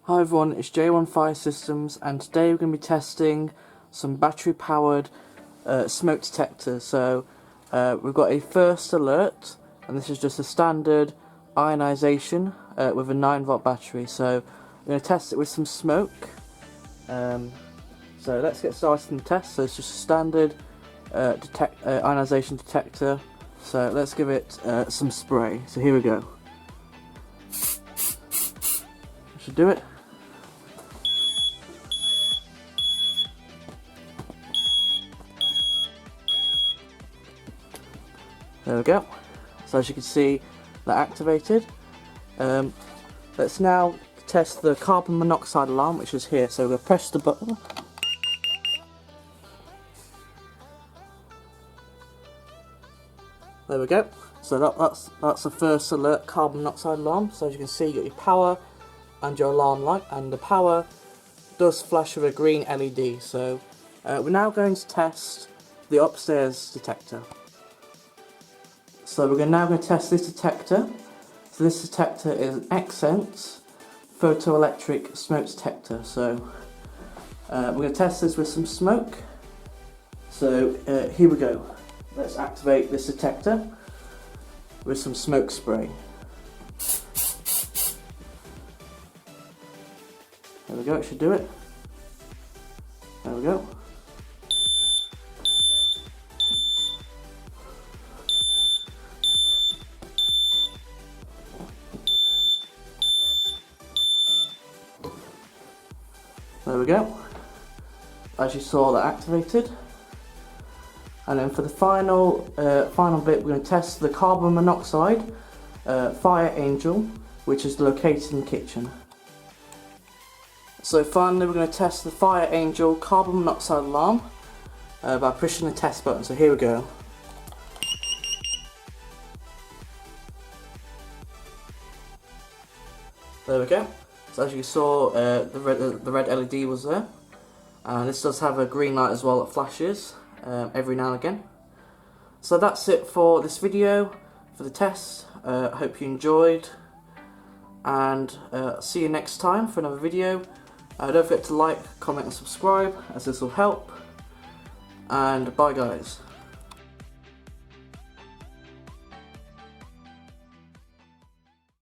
Hi everyone, it's J1 Fire Systems, and today we're going to be testing some battery powered smoke detectors. So we've got a first alert, and this is just a standard ionization with a 9-volt battery. So we're going to test it with some smoke. So let's get started in the test. So it's just a standard ionization detector. So let's give it some spray. So here we go. Should do it. There we go. So as you can see, they're activated. Let's now test the carbon monoxide alarm, which is here. So we're going to press the button. There we go. So that's the first alert carbon monoxide alarm. So as you can see, you got your power and your alarm light, and the power does flash with a green LED. So we're now going to test the upstairs detector. So we're now going to test this detector. So this detector is an Accent photoelectric smoke detector. So we're going to test this with some smoke. So here we go. Let's activate this detector with some smoke spray. There we go, it should do it. There we go. There we go. As you saw, that activated. And then for the final bit, we're going to test the carbon monoxide fire angel, which is located in the kitchen. So finally, we're going to test the fire angel carbon monoxide alarm by pushing the test button. So here we go. There we go. So as you saw, the red LED was there, and this does have a green light as well that flashes every now and again. So that's it for this video, for the test. I hope you enjoyed, and see you next time for another video. Don't forget to like, comment and subscribe, as this will help, and bye guys.